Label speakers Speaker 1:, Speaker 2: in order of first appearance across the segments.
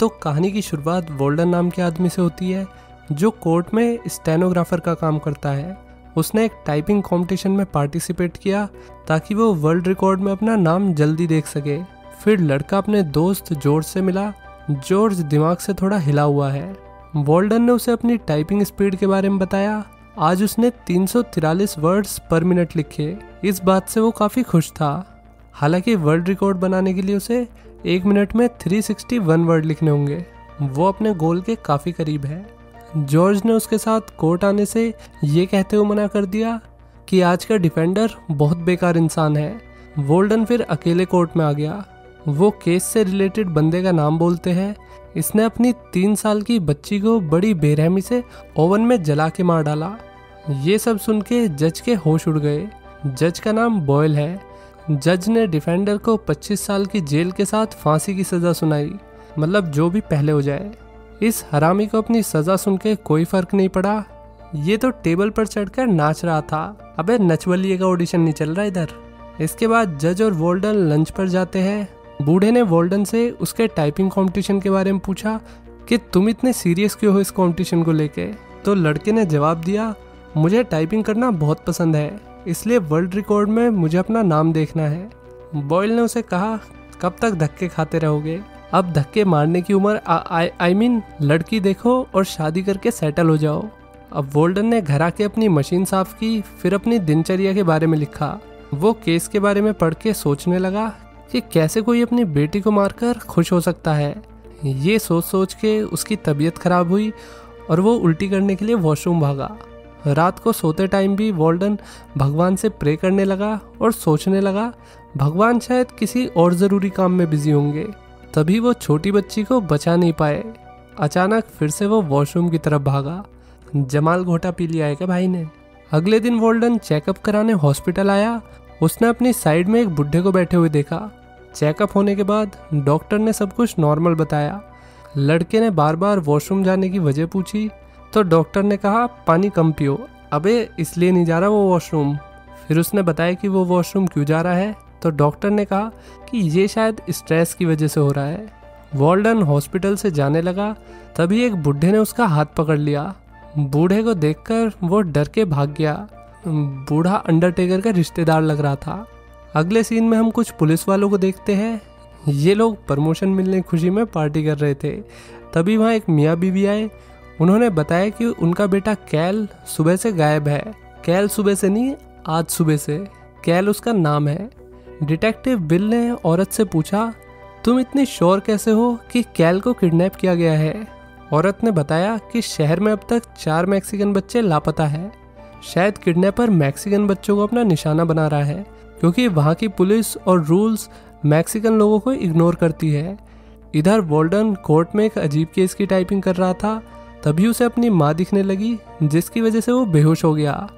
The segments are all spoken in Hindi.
Speaker 1: तो कहानी की शुरुआत वोल्डन नाम के आदमी से होती है जो कोर्ट में स्टेनोग्राफर का काम करता है। उसने एक टाइपिंग कंपटीशन में पार्टिसिपेट किया ताकि वो वर्ल्ड रिकॉर्ड में अपना नाम जल्दी देख सके। फिर लड़का अपने दोस्त जॉर्ज से मिला। जॉर्ज दिमाग से थोड़ा हिला हुआ है। वोल्डन ने उसे अपनी टाइपिंग स्पीड के बारे में बताया। आज उसने 343 वर्ड्स पर मिनट लिखे। इस बात से वो काफ़ी खुश था। हालांकि वर्ल्ड रिकॉर्ड बनाने के लिए उसे 1 मिनट में 361 वर्ड लिखने होंगे। वो अपने गोल के काफ़ी करीब है। जॉर्ज ने उसके साथ कोर्ट आने से ये कहते हुए मना कर दिया कि आज का डिफेंडर बहुत बेकार इंसान है। वोल्डन फिर अकेले कोर्ट में आ गया। वो केस से रिलेटेड बंदे का नाम बोलते हैं। इसने अपनी 3 साल की बच्ची को बड़ी बेरहमी से ओवन में जला के मार डाला। ये सब सुन के जज के होश उड़ गए। जज का नाम बॉयल है। जज ने डिफेंडर को 25 साल की जेल के साथ फांसी की सज़ा सुनाई, मतलब जो भी पहले हो जाए। इस हरामी को अपनी सज़ा सुन के कोई फ़र्क नहीं पड़ा। ये तो टेबल पर चढ़कर नाच रहा था। अबे नचवलिए का ऑडिशन नहीं चल रहा इधर। इसके बाद जज और वोल्डन लंच पर जाते हैं। बूढ़े ने वोल्डन से उसके टाइपिंग कंपटीशन के बारे में पूछा कि तुम इतने सीरियस क्यों हो इस कंपटीशन को लेके। तो लड़के ने जवाब दिया, मुझे टाइपिंग करना बहुत पसंद है, इसलिए वर्ल्ड रिकॉर्ड में मुझे अपना नाम देखना है। बॉयल ने उसे कहा, कब तक धक्के खाते रहोगे? अब धक्के मारने की उम्र आई मीन लड़की देखो और शादी करके सेटल हो जाओ। अब वोल्डन ने घर आके अपनी मशीन साफ की, फिर अपनी दिनचर्या के बारे में लिखा। वो केस के बारे में पढ़ के सोचने लगा कि कैसे कोई अपनी बेटी को मारकर खुश हो सकता है। ये सोच सोच के उसकी तबीयत खराब हुई और वो उल्टी करने के लिए वॉशरूम भागा। रात को सोते टाइम भी वोल्डन भगवान से प्रे करने लगा और सोचने लगा भगवान शायद किसी और ज़रूरी काम में बिजी होंगे, तभी वो छोटी बच्ची को बचा नहीं पाए। अचानक फिर से वो वॉशरूम की तरफ भागा। जमाल घोटा पी लिया है क्या भाई ने? अगले दिन वोल्डन चेकअप कराने हॉस्पिटल आया। उसने अपनी साइड में एक बुढ़े को बैठे हुए देखा। चेकअप होने के बाद डॉक्टर ने सब कुछ नॉर्मल बताया। लड़के ने बार बार वॉशरूम जाने की वजह पूछी तो डॉक्टर ने कहा पानी कम पियो। अबे इसलिए नहीं जा रहा वो वॉशरूम। फिर उसने बताया कि वो वॉशरूम क्यों जा रहा है तो डॉक्टर ने कहा कि ये शायद स्ट्रेस की वजह से हो रहा है। वोल्डन हॉस्पिटल से जाने लगा, तभी एक बुढ़े ने उसका हाथ पकड़ लिया। बूढ़े को देखकर वो डर के भाग गया। बूढ़ा अंडरटेकर का रिश्तेदार लग रहा था। अगले सीन में हम कुछ पुलिस वालों को देखते हैं। ये लोग प्रमोशन मिलने की खुशी में पार्टी कर रहे थे। तभी वहाँ एक मियाँ बीवी आए। उन्होंने बताया कि उनका बेटा कैल सुबह से गायब है। कैल सुबह से नहीं, आज सुबह से। कैल उसका नाम है। डिटेक्टिव बिल ने औरत से पूछा, तुम इतनी श्योर कैसे हो कि कैल को किडनैप किया गया है? औरत ने बताया कि शहर में अब तक 4 मैक्सिकन बच्चे लापता हैं। शायद किडनैपर मैक्सिकन बच्चों को अपना निशाना बना रहा है, क्योंकि वहाँ की पुलिस और रूल्स मैक्सिकन लोगों को इग्नोर करती है। इधर वोल्डन कोर्ट में एक अजीब केस की टाइपिंग कर रहा था। तभी उसे अपनी माँ दिखने लगी, जिसकी वजह से वो बेहोश हो गया।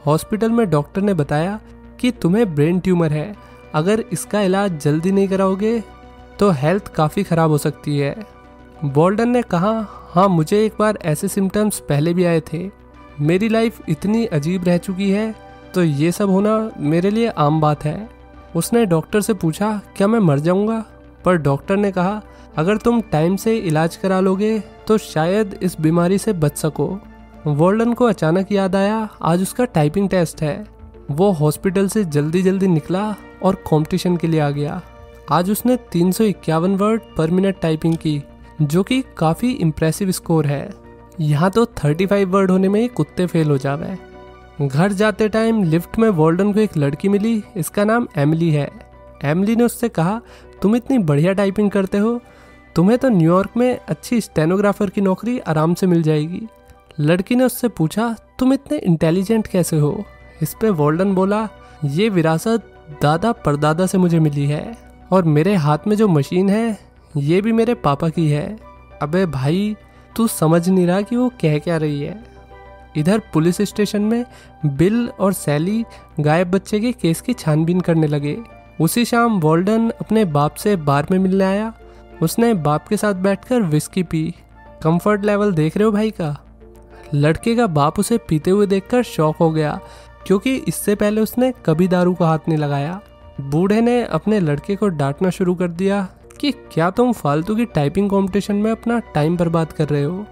Speaker 1: हॉस्पिटल में डॉक्टर ने बताया कि तुम्हें ब्रेन ट्यूमर है, अगर इसका इलाज जल्दी नहीं कराओगे तो हेल्थ काफ़ी ख़राब हो सकती है। वोल्डन ने कहा, हाँ मुझे एक बार ऐसे सिम्टम्स पहले भी आए थे। मेरी लाइफ इतनी अजीब रह चुकी है तो ये सब होना मेरे लिए आम बात है। उसने डॉक्टर से पूछा, क्या मैं मर जाऊंगा? पर डॉक्टर ने कहा, अगर तुम टाइम से इलाज करा लोगे तो शायद इस बीमारी से बच सको। वोल्डन को अचानक याद आया आज उसका टाइपिंग टेस्ट है। वो हॉस्पिटल से जल्दी जल्दी निकला और कंपटीशन के लिए आ गया। आज उसने 351 वर्ड पर मिनट टाइपिंग की, जो कि काफ़ी इम्प्रेसिव स्कोर है। यहाँ तो 35 वर्ड होने में ही कुत्ते फेल हो जावे। घर जाते टाइम लिफ्ट में वोल्डन को एक लड़की मिली। इसका नाम एमिली है। एमिली ने उससे कहा, तुम इतनी बढ़िया टाइपिंग करते हो, तुम्हें तो न्यूयॉर्क में अच्छी स्टेनोग्राफर की नौकरी आराम से मिल जाएगी। लड़की ने उससे पूछा, तुम इतने इंटेलिजेंट कैसे हो? इस पे वोल्डन बोला, ये विरासत दादा परदादा से मुझे मिली है और मेरे हाथ में जो मशीन है ये भी मेरे पापा की है। अबे भाई तू समझ नहीं रहा कि वो कह क्या रही है। इधर पुलिस स्टेशन में बिल और सैली गायब बच्चे के केस की छानबीन करने लगे। उसी शाम वोल्डन अपने बाप से बार में मिलने आया। उसने बाप के साथ बैठकर विस्की पी। कंफर्ट लेवल देख रहे हो भाई का? लड़के का बाप उसे पीते हुए देखकर शॉक हो गया, क्योंकि इससे पहले उसने कभी दारू को हाथ नहीं लगाया। बूढ़े ने अपने लड़के को डांटना शुरू कर दिया कि क्या तुम फालतू की टाइपिंग कंपटीशन में अपना टाइम बर्बाद कर रहे हो।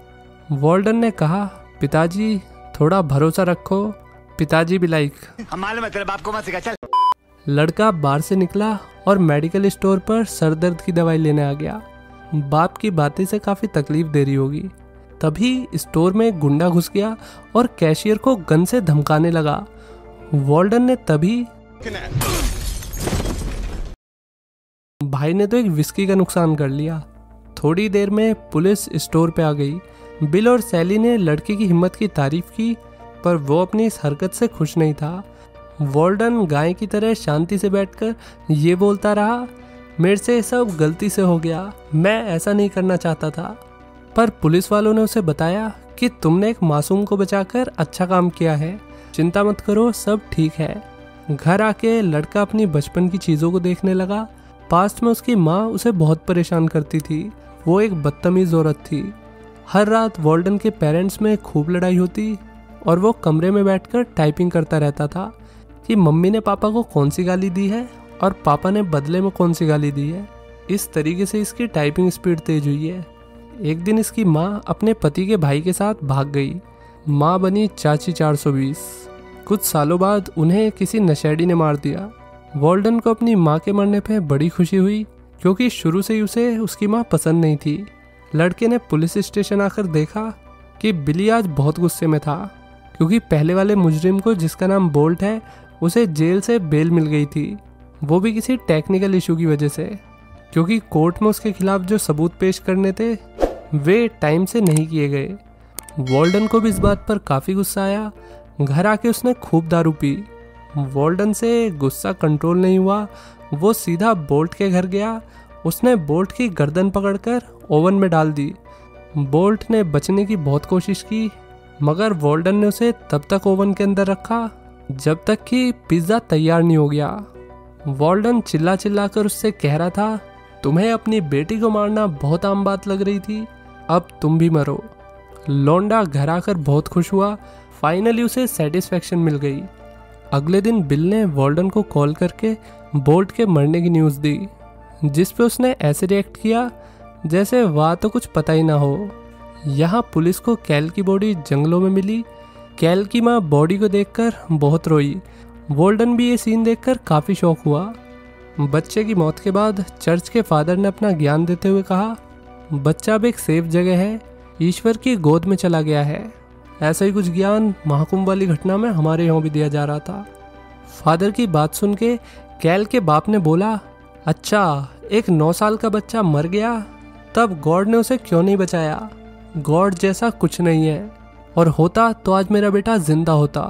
Speaker 1: वॉल्डन ने कहा, पिताजी थोड़ा भरोसा रखो। पिताजी भी लाइक,
Speaker 2: हमारे मतलब बाप को मत सिखा, चल।
Speaker 1: लड़का बाहर से निकला और मेडिकल स्टोर पर सर दर्द की दवाई लेने आ गया। बाप की बातें से काफी तकलीफ दे रही होगी। तभी स्टोर में एक गुंडा घुस गया और कैशियर को गन से धमकाने लगा। वॉल्डन ने तभी, भाई ने तो एक विस्की का नुकसान कर लिया। थोड़ी देर में पुलिस स्टोर पे आ गई। बिल और सैली ने लड़के की हिम्मत की तारीफ की, पर वो अपनी इस हरकत से खुश नहीं था। वॉल्डन गाय की तरह शांति से बैठकर ये बोलता रहा, मेरे से सब गलती से हो गया, मैं ऐसा नहीं करना चाहता था। पर पुलिस वालों ने उसे बताया कि तुमने एक मासूम को बचाकर अच्छा काम किया है, चिंता मत करो, सब ठीक है। घर आके लड़का अपनी बचपन की चीज़ों को देखने लगा। पास्ट में उसकी माँ उसे बहुत परेशान करती थी। वो एक बदतमीज औरत थी। हर रात वॉल्डन के पेरेंट्स में खूब लड़ाई होती और वो कमरे में बैठकर टाइपिंग करता रहता था कि मम्मी ने पापा को कौन सी गाली दी है और पापा ने बदले में कौन सी गाली दी है। इस तरीके से इसकी टाइपिंग स्पीड तेज हुई है। एक दिन इसकी माँ अपने पति के भाई के साथ भाग गई। माँ बनी चाची 420। कुछ सालों बाद उन्हें किसी नशेड़ी ने मार दिया। वॉल्डन को अपनी माँ के मरने पर बड़ी खुशी हुई, क्योंकि शुरू से ही उसे उसकी माँ पसंद नहीं थी। लड़के ने पुलिस स्टेशन आकर देखा कि बिली आज बहुत गुस्से में था, क्योंकि पहले वाले मुजरिम को, जिसका नाम बोल्ट है, उसे जेल से बेल मिल गई थी। वो भी किसी टेक्निकल इशू की वजह से, क्योंकि कोर्ट में उसके खिलाफ जो सबूत पेश करने थे वे टाइम से नहीं किए गए। वॉल्डन को भी इस बात पर काफ़ी गुस्सा आया। घर आके उसने खूब दारू पी। वॉल्डन से गुस्सा कंट्रोल नहीं हुआ। वो सीधा बोल्ट के घर गया। उसने बोल्ट की गर्दन पकड़कर ओवन में डाल दी। बोल्ट ने बचने की बहुत कोशिश की, मगर वॉल्डन ने उसे तब तक ओवन के अंदर रखा जब तक कि पिज़्ज़ा तैयार नहीं हो गया। वॉल्डन चिल्ला चिल्लाकर उससे कह रहा था, तुम्हें अपनी बेटी को मारना बहुत आम बात लग रही थी, अब तुम भी मरो। लौंडा घर आकर बहुत खुश हुआ। फाइनली उसे सेटिस्फेक्शन मिल गई। अगले दिन बिल ने वॉल्डन को कॉल करके बोल्ट के मरने की न्यूज़ दी, जिस पे उसने ऐसे रिएक्ट किया जैसे वाह तो कुछ पता ही ना हो। यहाँ पुलिस को कैल की बॉडी जंगलों में मिली। कैल की माँ बॉडी को देखकर बहुत रोई। वॉल्डन भी ये सीन देखकर काफ़ी शॉक हुआ। बच्चे की मौत के बाद चर्च के फादर ने अपना ज्ञान देते हुए कहा, बच्चा अब एक सेफ जगह है, ईश्वर की गोद में चला गया है। ऐसा ही कुछ ज्ञान महाकुंभ वाली घटना में हमारे यहाँ भी दिया जा रहा था। फादर की बात सुन के कैल के बाप ने बोला, अच्छा, एक 9 साल का बच्चा मर गया, तब गॉड ने उसे क्यों नहीं बचाया? गॉड जैसा कुछ नहीं है, और होता तो आज मेरा बेटा जिंदा होता।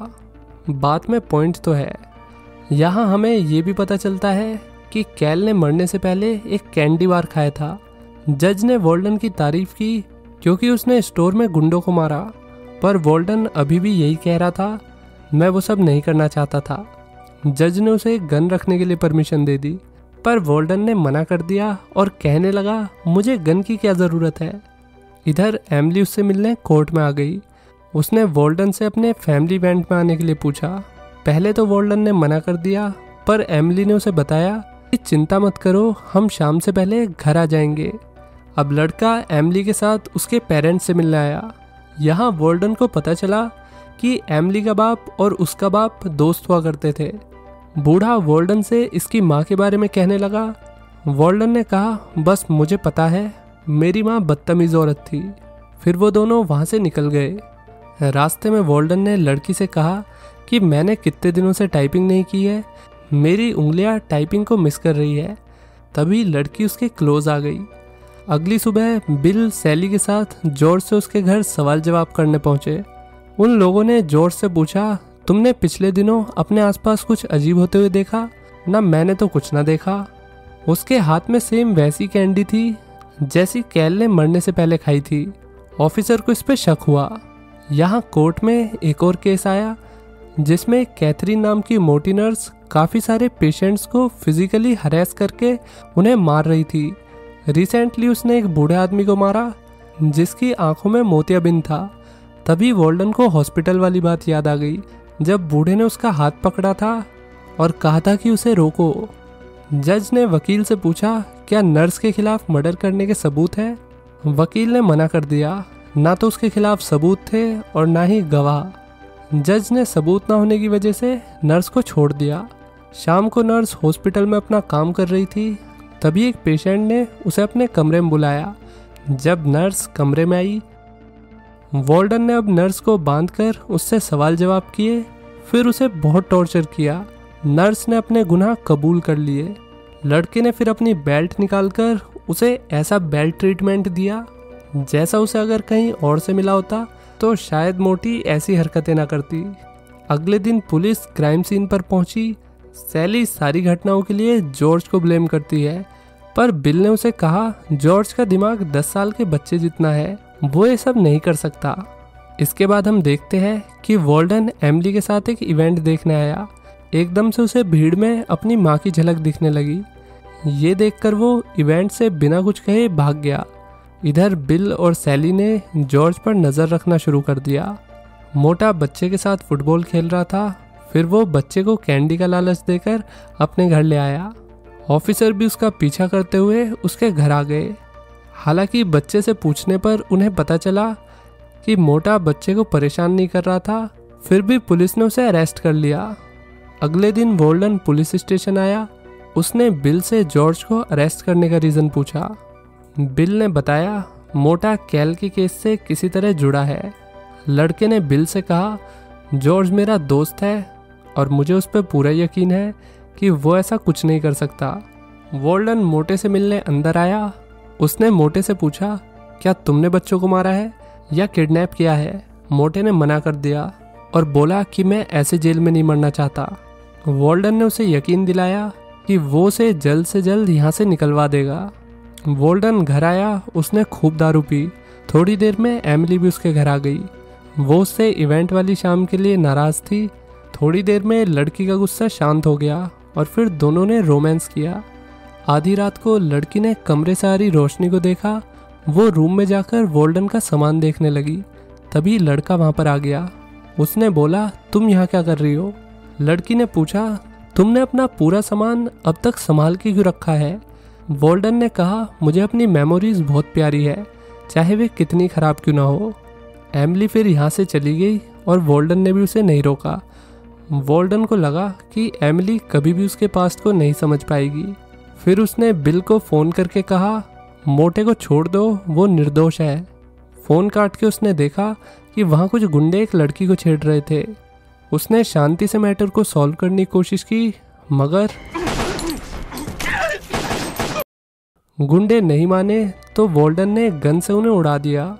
Speaker 1: बात में पॉइंट तो है। यहाँ हमें ये भी पता चलता है कि कैल ने मरने से पहले एक कैंडी बार खाया था। जज ने वॉल्डन की तारीफ की क्योंकि उसने स्टोर में गुंडों को मारा, पर वॉल्डन अभी भी यही कह रहा था, मैं वो सब नहीं करना चाहता था। जज ने उसे एक गन रखने के लिए परमिशन दे दी, पर वॉल्डन ने मना कर दिया और कहने लगा, मुझे गन की क्या ज़रूरत है। इधर एमिली उससे मिलने कोर्ट में आ गई। उसने वॉल्डन से अपने फैमिली इवेंट में आने के लिए पूछा। पहले तो वॉल्डन ने मना कर दिया, पर एमिली ने उसे बताया कि चिंता मत करो, हम शाम से पहले घर आ जाएंगे। अब लड़का एमिली के साथ उसके पेरेंट्स से मिलने आया। यहाँ वॉल्डन को पता चला कि एमिली का बाप और उसका बाप दोस्त हुआ करते थे। बूढ़ा वॉल्डन से इसकी माँ के बारे में कहने लगा। वॉल्डन ने कहा, बस मुझे पता है, मेरी माँ बदतमीज औरत थी। फिर वो दोनों वहाँ से निकल गए। रास्ते में वॉल्डन ने लड़की से कहा कि मैंने कितने दिनों से टाइपिंग नहीं की है, मेरी उंगलियाँ टाइपिंग को मिस कर रही है। तभी लड़की उसके क्लोज आ गई। अगली सुबह बिल सैली के साथ जॉर्ज से उसके घर सवाल जवाब करने पहुंचे। उन लोगों ने जॉर्ज से पूछा, तुमने पिछले दिनों अपने आसपास कुछ अजीब होते हुए देखा? ना, मैंने तो कुछ ना देखा। उसके हाथ में सेम वैसी कैंडी थी जैसी कैल ने मरने से पहले खाई थी। ऑफिसर को इस पे शक हुआ। यहाँ कोर्ट में एक और केस आया जिसमें कैथरीन नाम की मोटी नर्स काफ़ी सारे पेशेंट्स को फिजिकली हरेस करके उन्हें मार रही थी। रिसेंटली उसने एक बूढ़े आदमी को मारा जिसकी आंखों में मोतियाबिंद था। तभी वॉल्डन को हॉस्पिटल वाली बात याद आ गई, जब बूढ़े ने उसका हाथ पकड़ा था और कहा था कि उसे रोको। जज ने वकील से पूछा, क्या नर्स के खिलाफ मर्डर करने के सबूत है? वकील ने मना कर दिया, ना तो उसके खिलाफ सबूत थे और ना ही गवाह। जज ने सबूत ना होने की वजह से नर्स को छोड़ दिया। शाम को नर्स हॉस्पिटल में अपना काम कर रही थी, तभी एक पेशेंट ने उसे अपने कमरे में बुलाया। जब नर्स कमरे में आई, वार्डन ने अब नर्स को बांधकर उससे सवाल जवाब किए, फिर उसे बहुत टॉर्चर किया। नर्स ने अपने गुनाह कबूल कर लिए। लड़के ने फिर अपनी बेल्ट निकालकर उसे ऐसा बेल्ट ट्रीटमेंट दिया जैसा उसे अगर कहीं और से मिला होता तो शायद मोटी ऐसी हरकतें ना करती। अगले दिन पुलिस क्राइम सीन पर पहुंची। सैली सारी घटनाओं के लिए जॉर्ज को ब्लेम करती है, पर बिल ने उसे कहा जॉर्ज का दिमाग 10 साल के बच्चे जितना है, वो ये सब नहीं कर सकता। इसके बाद हम देखते हैं कि वार्डन एमिली के साथ एक इवेंट देखने आया। एकदम से उसे भीड़ में अपनी माँ की झलक दिखने लगी। ये देखकर वो इवेंट से बिना कुछ कहे भाग गया। इधर बिल और सैली ने जॉर्ज पर नज़र रखना शुरू कर दिया। मोटा बच्चे के साथ फुटबॉल खेल रहा था, फिर वो बच्चे को कैंडी का लालच देकर अपने घर ले आया। ऑफिसर भी उसका पीछा करते हुए उसके घर आ गए। हालांकि बच्चे से पूछने पर उन्हें पता चला कि मोटा बच्चे को परेशान नहीं कर रहा था, फिर भी पुलिस ने उसे अरेस्ट कर लिया। अगले दिन वार्डन पुलिस स्टेशन आया। उसने बिल से जॉर्ज को अरेस्ट करने का रीज़न पूछा। बिल ने बताया मोटा कैल के केस से किसी तरह जुड़ा है। लड़के ने बिल से कहा, जॉर्ज मेरा दोस्त है और मुझे उस पर पूरा यकीन है कि वो ऐसा कुछ नहीं कर सकता। वार्डन मोटे से मिलने अंदर आया। उसने मोटे से पूछा, क्या तुमने बच्चों को मारा है या किडनैप किया है? मोटे ने मना कर दिया और बोला कि मैं ऐसे जेल में नहीं मरना चाहता। वार्डन ने उसे यकीन दिलाया कि वो उसे जल्द से जल्द यहाँ से निकलवा देगा। वार्डन घर आया। उसने खूब दारू पी। थोड़ी देर में एमिली भी उसके घर आ गई। वो उससे इवेंट वाली शाम के लिए नाराज़ थी। थोड़ी देर में लड़की का गुस्सा शांत हो गया और फिर दोनों ने रोमांस किया। आधी रात को लड़की ने कमरे से आ रही रोशनी को देखा। वो रूम में जाकर वार्डन का सामान देखने लगी। तभी लड़का वहाँ पर आ गया। उसने बोला, तुम यहाँ क्या कर रही हो? लड़की ने पूछा, तुमने अपना पूरा सामान अब तक संभाल के क्यों रखा है? वार्डन ने कहा, मुझे अपनी मेमोरीज बहुत प्यारी है, चाहे वे कितनी ख़राब क्यों ना हो। एमिली फिर यहाँ से चली गई और वार्डन ने भी उसे नहीं रोका। वार्डन को लगा कि एमिली कभी भी उसके पास्ट को नहीं समझ पाएगी। फिर उसने बिल को फ़ोन करके कहा, मोटे को छोड़ दो, वो निर्दोष है। फ़ोन काट के उसने देखा कि वहाँ कुछ गुंडे एक लड़की को छेड़ रहे थे। उसने शांति से मैटर को सॉल्व करने की कोशिश की, मगर गुंडे नहीं माने तो वार्डन ने गन से उन्हें उड़ा दिया।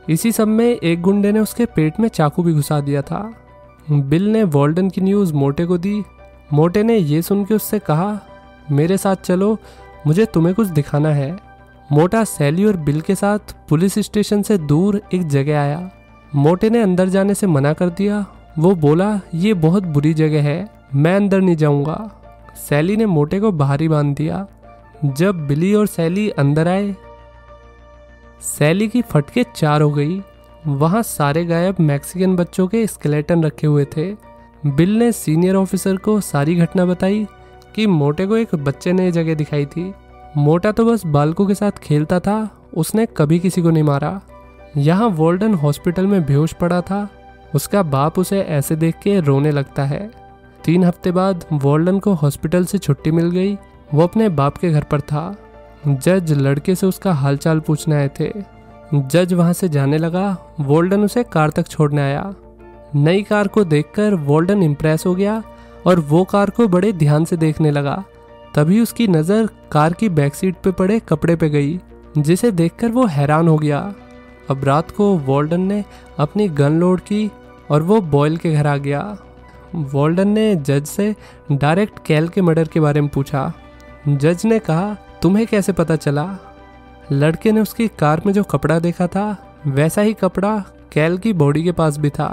Speaker 1: इसी सब में एक गुंडे ने उसके पेट में चाकू भी घुसा दिया था। बिल ने वार्डन की न्यूज़ मोटे को दी। मोटे ने ये सुन के उससे कहा, मेरे साथ चलो, मुझे तुम्हें कुछ दिखाना है। मोटा सैली और बिल के साथ पुलिस स्टेशन से दूर एक जगह आया। मोटे ने अंदर जाने से मना कर दिया। वो बोला, ये बहुत बुरी जगह है, मैं अंदर नहीं जाऊंगा। सैली ने मोटे को बाहर ही बांध दिया। जब बिली और सैली अंदर आए, सैली की फटके 4 हो गई। वहाँ सारे गायब मैक्सिकन बच्चों के स्केलेटन रखे हुए थे। बिल ने सीनियर ऑफिसर को सारी घटना बताई कि मोटे को एक बच्चे ने ये जगह दिखाई थी। मोटा तो बस बालकों के साथ खेलता था, उसने कभी किसी को नहीं मारा। यहाँ वार्डन हॉस्पिटल में बेहोश पड़ा था। उसका बाप उसे ऐसे देख के रोने लगता है। 3 हफ्ते बाद वार्डन को हॉस्पिटल से छुट्टी मिल गई। वो अपने बाप के घर पर था। जज लड़के से उसका हालचाल पूछने आए थे। जज वहाँ से जाने लगा। वार्डन उसे कार तक छोड़ने आया। नई कार को देखकर वार्डन इम्प्रेस हो गया और वो कार को बड़े ध्यान से देखने लगा। तभी उसकी नज़र कार की बैक सीट पे पड़े कपड़े पे गई, जिसे देखकर वो हैरान हो गया। अब रात को वार्डन ने अपनी गन लोड की और वो बॉयल के घर आ गया। वार्डन ने जज से डायरेक्ट कैल के मर्डर के बारे में पूछा। जज ने कहा, तुम्हें कैसे पता चला? लड़के ने उसकी कार में जो कपड़ा देखा था वैसा ही कपड़ा कैल की बॉडी के पास भी था।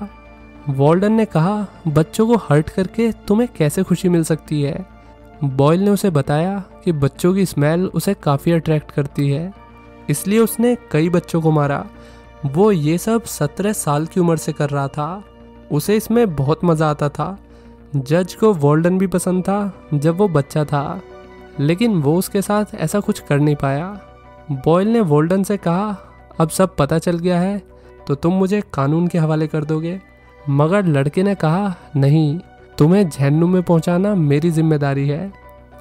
Speaker 1: वार्डन ने कहा, बच्चों को हर्ट करके तुम्हें कैसे खुशी मिल सकती है? बॉयल ने उसे बताया कि बच्चों की स्मेल उसे काफ़ी अट्रैक्ट करती है, इसलिए उसने कई बच्चों को मारा। वो ये सब 17 साल की उम्र से कर रहा था। उसे इसमें बहुत मज़ा आता था। जज को वार्डन भी पसंद था जब वो बच्चा था, लेकिन वो उसके साथ ऐसा कुछ कर नहीं पाया। बॉयल ने वोल्डन से कहा, अब सब पता चल गया है तो तुम मुझे कानून के हवाले कर दोगे? मगर लड़के ने कहा, नहीं, तुम्हें जहन्नुम में पहुंचाना मेरी जिम्मेदारी है।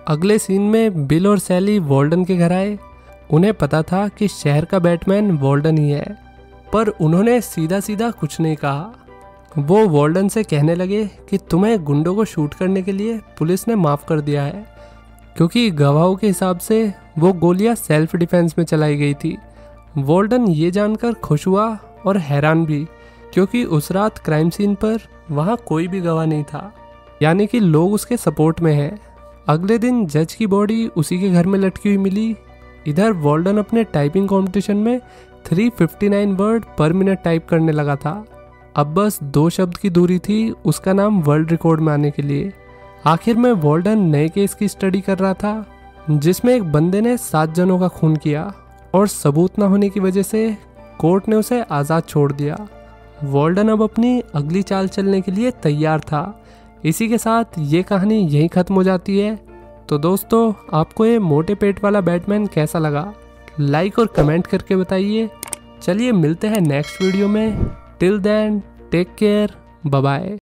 Speaker 1: अगले सीन में बिल और सैली वोल्डन के घर आए। उन्हें पता था कि शहर का बैटमैन वोल्डन ही है, पर उन्होंने सीधा सीधा कुछ नहीं कहा। वो वोल्डन से कहने लगे कि तुम्हें गुंडों को शूट करने के लिए पुलिस ने माफ़ कर दिया है, क्योंकि गवाहों के हिसाब से वो गोलियां सेल्फ डिफेंस में चलाई गई थी। वोल्डन ये जानकर खुश हुआ और हैरान भी, क्योंकि उस रात क्राइम सीन पर वहाँ कोई भी गवाह नहीं था, यानी कि लोग उसके सपोर्ट में हैं। अगले दिन जज की बॉडी उसी के घर में लटकी हुई मिली। इधर वोल्डन अपने टाइपिंग कंपटीशन में 359 वर्ड पर मिनट टाइप करने लगा था। अब बस 2 शब्द की दूरी थी उसका नाम वर्ल्ड रिकॉर्ड में आने के लिए। आखिर में वोल्डन नए केस की स्टडी कर रहा था, जिसमें एक बंदे ने 7 जनों का खून किया और सबूत न होने की वजह से कोर्ट ने उसे आज़ाद छोड़ दिया। वोल्डन अब अपनी अगली चाल चलने के लिए तैयार था। इसी के साथ ये कहानी यहीं ख़त्म हो जाती है। तो दोस्तों, आपको ये मोटे पेट वाला बैटमैन कैसा लगा? लाइक और कमेंट करके बताइए। चलिए मिलते हैं नेक्स्ट वीडियो में। Till then, take care, bye bye.